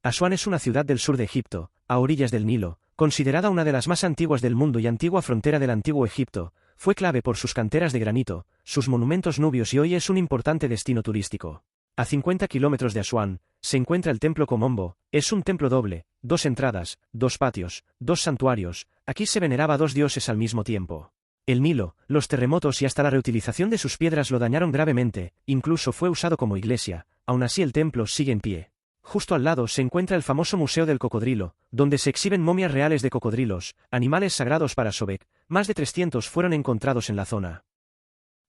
Asuán es una ciudad del sur de Egipto, a orillas del Nilo, considerada una de las más antiguas del mundo y antigua frontera del antiguo Egipto. Fue clave por sus canteras de granito, sus monumentos nubios y hoy es un importante destino turístico. A 50 kilómetros de Asuán, se encuentra el templo Komombo. Es un templo doble, 2 entradas, 2 patios, 2 santuarios. Aquí se veneraba a 2 dioses al mismo tiempo. El Nilo, los terremotos y hasta la reutilización de sus piedras lo dañaron gravemente, incluso fue usado como iglesia. Aún así el templo sigue en pie. Justo al lado se encuentra el famoso Museo del Cocodrilo, donde se exhiben momias reales de cocodrilos, animales sagrados para Sobek. Más de 300 fueron encontrados en la zona.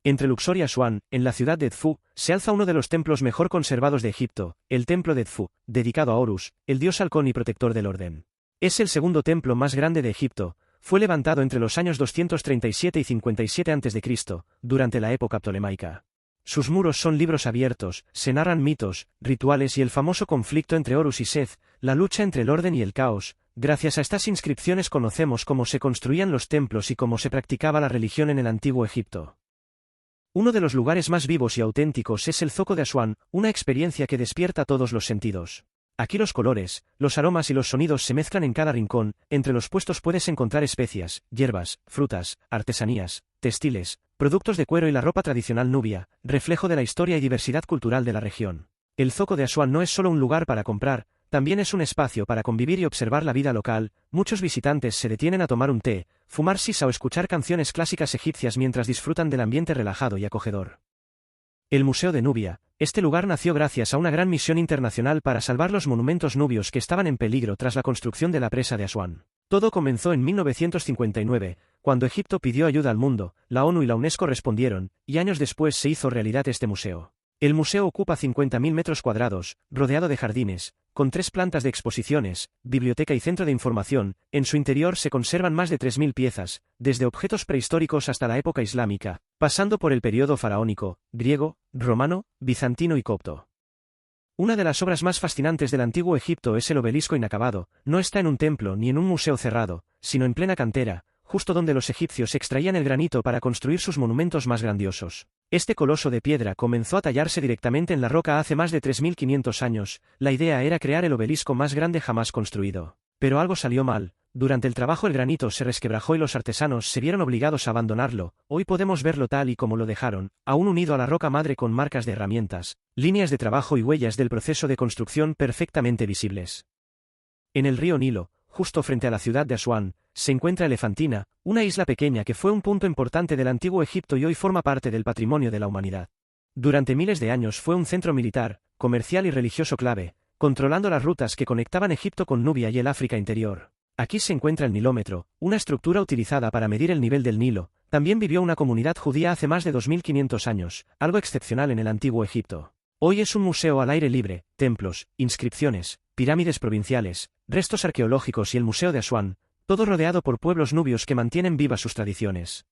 Entre Luxor y Asuán, en la ciudad de Edfu, se alza uno de los templos mejor conservados de Egipto, el templo de Edfu, dedicado a Horus, el dios halcón y protector del orden. Es el segundo templo más grande de Egipto, fue levantado entre los años 237 y 57 a.C., durante la época ptolemaica. Sus muros son libros abiertos, se narran mitos, rituales y el famoso conflicto entre Horus y Seth, la lucha entre el orden y el caos. Gracias a estas inscripciones conocemos cómo se construían los templos y cómo se practicaba la religión en el antiguo Egipto. Uno de los lugares más vivos y auténticos es el Zoco de Asuán, una experiencia que despierta todos los sentidos. Aquí los colores, los aromas y los sonidos se mezclan en cada rincón. Entre los puestos puedes encontrar especias, hierbas, frutas, artesanías, textiles, productos de cuero y la ropa tradicional nubia, reflejo de la historia y diversidad cultural de la región. El Zoco de Asuán no es solo un lugar para comprar, también es un espacio para convivir y observar la vida local. Muchos visitantes se detienen a tomar un té, fumar sisa o escuchar canciones clásicas egipcias mientras disfrutan del ambiente relajado y acogedor. El Museo de Nubia. Este lugar nació gracias a una gran misión internacional para salvar los monumentos nubios que estaban en peligro tras la construcción de la presa de Asuán. Todo comenzó en 1959, cuando Egipto pidió ayuda al mundo, la ONU y la UNESCO respondieron, y años después se hizo realidad este museo. El museo ocupa 50.000 metros cuadrados, rodeado de jardines, con 3 plantas de exposiciones, biblioteca y centro de información. En su interior se conservan más de 3.000 piezas, desde objetos prehistóricos hasta la época islámica, pasando por el periodo faraónico, griego, romano, bizantino y copto. Una de las obras más fascinantes del antiguo Egipto es el obelisco inacabado. No está en un templo ni en un museo cerrado, sino en plena cantera, justo donde los egipcios extraían el granito para construir sus monumentos más grandiosos. Este coloso de piedra comenzó a tallarse directamente en la roca hace más de 3.500 años. La idea era crear el obelisco más grande jamás construido. Pero algo salió mal. Durante el trabajo el granito se resquebrajó y los artesanos se vieron obligados a abandonarlo. Hoy podemos verlo tal y como lo dejaron, aún unido a la roca madre con marcas de herramientas, líneas de trabajo y huellas del proceso de construcción perfectamente visibles. En el río Nilo, justo frente a la ciudad de Asuán, se encuentra Elefantina, una isla pequeña que fue un punto importante del antiguo Egipto y hoy forma parte del patrimonio de la humanidad. Durante miles de años fue un centro militar, comercial y religioso clave, controlando las rutas que conectaban Egipto con Nubia y el África interior. Aquí se encuentra el Nilómetro, una estructura utilizada para medir el nivel del Nilo. También vivió una comunidad judía hace más de 2.500 años, algo excepcional en el antiguo Egipto. Hoy es un museo al aire libre, templos, inscripciones, pirámides provinciales, restos arqueológicos y el Museo de Asuán, todo rodeado por pueblos nubios que mantienen vivas sus tradiciones.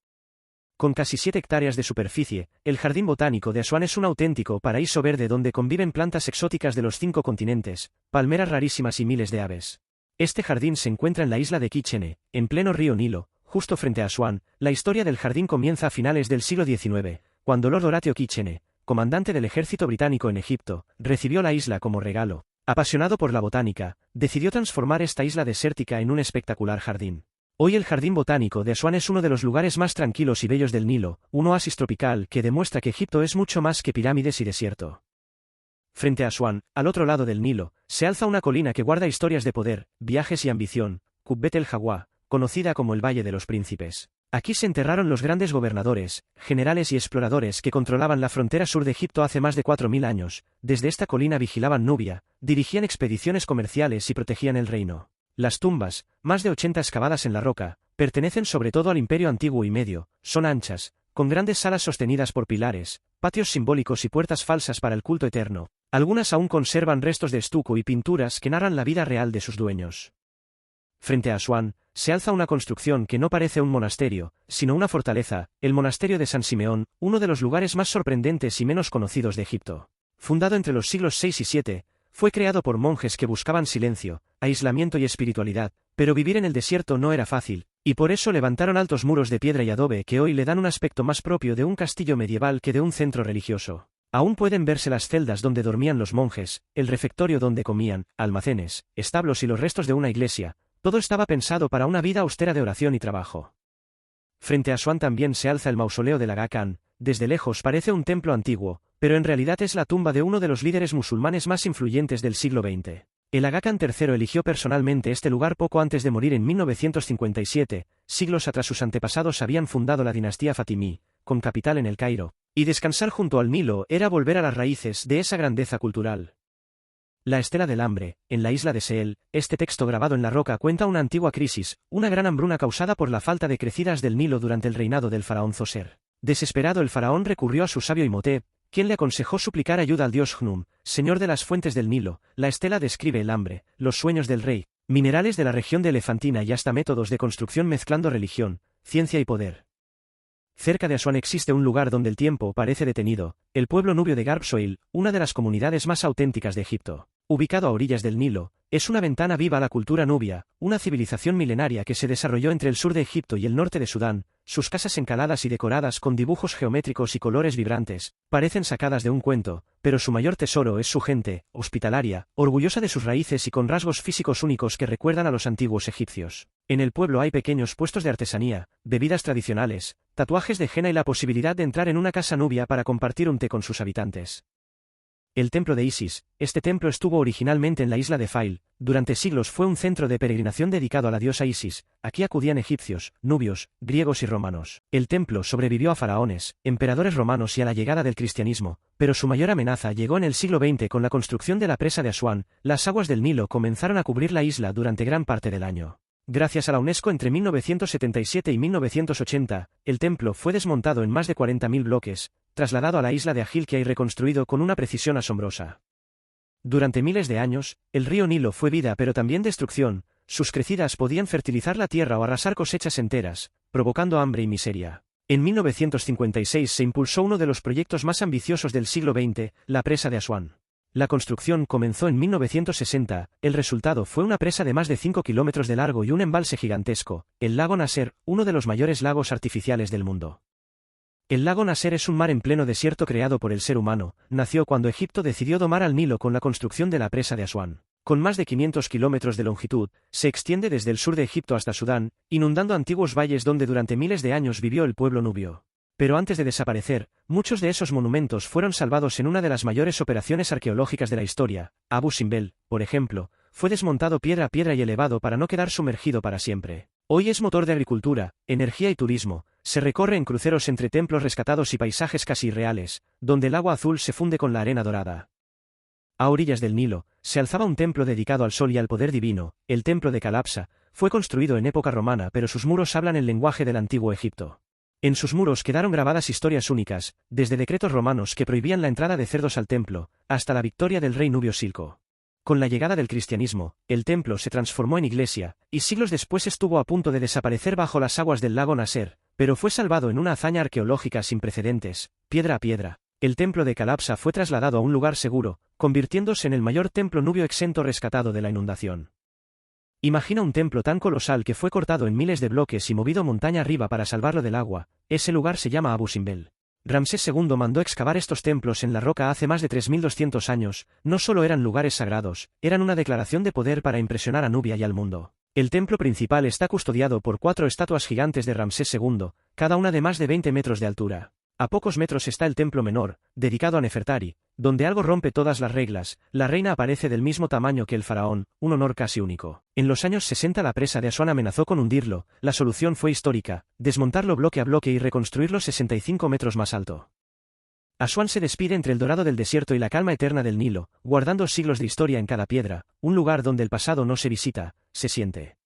Con casi 7 hectáreas de superficie, el Jardín Botánico de Asuán es un auténtico paraíso verde donde conviven plantas exóticas de los 5 continentes, palmeras rarísimas y miles de aves. Este jardín se encuentra en la isla de Kichene, en pleno río Nilo, justo frente a Asuán. La historia del jardín comienza a finales del siglo XIX, cuando Lord Horatio Kitchener, comandante del ejército británico en Egipto, recibió la isla como regalo. Apasionado por la botánica, decidió transformar esta isla desértica en un espectacular jardín. Hoy el Jardín Botánico de Asuán es uno de los lugares más tranquilos y bellos del Nilo, un oasis tropical que demuestra que Egipto es mucho más que pirámides y desierto. Frente a Asuán, al otro lado del Nilo, se alza una colina que guarda historias de poder, viajes y ambición, Kubbet el Jawá, conocida como el Valle de los Príncipes. Aquí se enterraron los grandes gobernadores, generales y exploradores que controlaban la frontera sur de Egipto hace más de 4.000 años. Desde esta colina vigilaban Nubia, dirigían expediciones comerciales y protegían el reino. Las tumbas, más de 80 excavadas en la roca, pertenecen sobre todo al Imperio Antiguo y Medio, son anchas, con grandes salas sostenidas por pilares, patios simbólicos y puertas falsas para el culto eterno. Algunas aún conservan restos de estuco y pinturas que narran la vida real de sus dueños. Frente a Asuán, se alza una construcción que no parece un monasterio, sino una fortaleza, el monasterio de San Simeón, uno de los lugares más sorprendentes y menos conocidos de Egipto. Fundado entre los siglos VI y VII, fue creado por monjes que buscaban silencio, aislamiento y espiritualidad, pero vivir en el desierto no era fácil, y por eso levantaron altos muros de piedra y adobe que hoy le dan un aspecto más propio de un castillo medieval que de un centro religioso. Aún pueden verse las celdas donde dormían los monjes, el refectorio donde comían, almacenes, establos y los restos de una iglesia. Todo estaba pensado para una vida austera de oración y trabajo. Frente a Asuán también se alza el mausoleo del Aga Khan. Desde lejos parece un templo antiguo, pero en realidad es la tumba de uno de los líderes musulmanes más influyentes del siglo XX. El Aga Khan III eligió personalmente este lugar poco antes de morir en 1957, siglos atrás sus antepasados habían fundado la dinastía fatimí, con capital en el Cairo, y descansar junto al Nilo era volver a las raíces de esa grandeza cultural. La estela del hambre, en la isla de Seel, este texto grabado en la roca cuenta una antigua crisis, una gran hambruna causada por la falta de crecidas del Nilo durante el reinado del faraón Zoser. Desesperado el faraón recurrió a su sabio Imhotep, quien le aconsejó suplicar ayuda al dios Hnum, señor de las fuentes del Nilo. La estela describe el hambre, los sueños del rey, minerales de la región de Elefantina y hasta métodos de construcción mezclando religión, ciencia y poder. Cerca de Asuán existe un lugar donde el tiempo parece detenido, el pueblo nubio de Garb Soil, una de las comunidades más auténticas de Egipto. Ubicado a orillas del Nilo, es una ventana viva a la cultura nubia, una civilización milenaria que se desarrolló entre el sur de Egipto y el norte de Sudán. Sus casas encaladas y decoradas con dibujos geométricos y colores vibrantes, parecen sacadas de un cuento, pero su mayor tesoro es su gente, hospitalaria, orgullosa de sus raíces y con rasgos físicos únicos que recuerdan a los antiguos egipcios. En el pueblo hay pequeños puestos de artesanía, bebidas tradicionales, tatuajes de henna y la posibilidad de entrar en una casa nubia para compartir un té con sus habitantes. El templo de Isis, este templo estuvo originalmente en la isla de Fail, durante siglos fue un centro de peregrinación dedicado a la diosa Isis, aquí acudían egipcios, nubios, griegos y romanos. El templo sobrevivió a faraones, emperadores romanos y a la llegada del cristianismo, pero su mayor amenaza llegó en el siglo XX con la construcción de la presa de Asuán. Las aguas del Nilo comenzaron a cubrir la isla durante gran parte del año. Gracias a la UNESCO entre 1977 y 1980, el templo fue desmontado en más de 40.000 bloques, trasladado a la isla de Agilkia y reconstruido con una precisión asombrosa. Durante miles de años, el río Nilo fue vida pero también destrucción, sus crecidas podían fertilizar la tierra o arrasar cosechas enteras, provocando hambre y miseria. En 1956 se impulsó uno de los proyectos más ambiciosos del siglo XX, la presa de Asuán. La construcción comenzó en 1960, el resultado fue una presa de más de 5 kilómetros de largo y un embalse gigantesco, el lago Nasser, uno de los mayores lagos artificiales del mundo. El lago Nasser es un mar en pleno desierto creado por el ser humano, nació cuando Egipto decidió domar al Nilo con la construcción de la presa de Asuán. Con más de 500 kilómetros de longitud, se extiende desde el sur de Egipto hasta Sudán, inundando antiguos valles donde durante miles de años vivió el pueblo nubio. Pero antes de desaparecer, muchos de esos monumentos fueron salvados en una de las mayores operaciones arqueológicas de la historia. Abu Simbel, por ejemplo, fue desmontado piedra a piedra y elevado para no quedar sumergido para siempre. Hoy es motor de agricultura, energía y turismo, se recorre en cruceros entre templos rescatados y paisajes casi irreales, donde el agua azul se funde con la arena dorada. A orillas del Nilo, se alzaba un templo dedicado al sol y al poder divino, el templo de Calapsa, fue construido en época romana pero sus muros hablan el lenguaje del antiguo Egipto. En sus muros quedaron grabadas historias únicas, desde decretos romanos que prohibían la entrada de cerdos al templo, hasta la victoria del rey nubio Silco. Con la llegada del cristianismo, el templo se transformó en iglesia, y siglos después estuvo a punto de desaparecer bajo las aguas del lago Nasser, pero fue salvado en una hazaña arqueológica sin precedentes, piedra a piedra. El templo de Calapsa fue trasladado a un lugar seguro, convirtiéndose en el mayor templo nubio exento rescatado de la inundación. Imagina un templo tan colosal que fue cortado en miles de bloques y movido montaña arriba para salvarlo del agua. Ese lugar se llama Abu Simbel. Ramsés II mandó excavar estos templos en la roca hace más de 3.200 años, no solo eran lugares sagrados, eran una declaración de poder para impresionar a Nubia y al mundo. El templo principal está custodiado por 4 estatuas gigantes de Ramsés II, cada una de más de 20 metros de altura. A pocos metros está el templo menor, dedicado a Nefertari, donde algo rompe todas las reglas, la reina aparece del mismo tamaño que el faraón, un honor casi único. En los años 60 la presa de Asuán amenazó con hundirlo, la solución fue histórica, desmontarlo bloque a bloque y reconstruirlo 65 metros más alto. Asuán se despide entre el dorado del desierto y la calma eterna del Nilo, guardando siglos de historia en cada piedra, un lugar donde el pasado no se visita, se siente.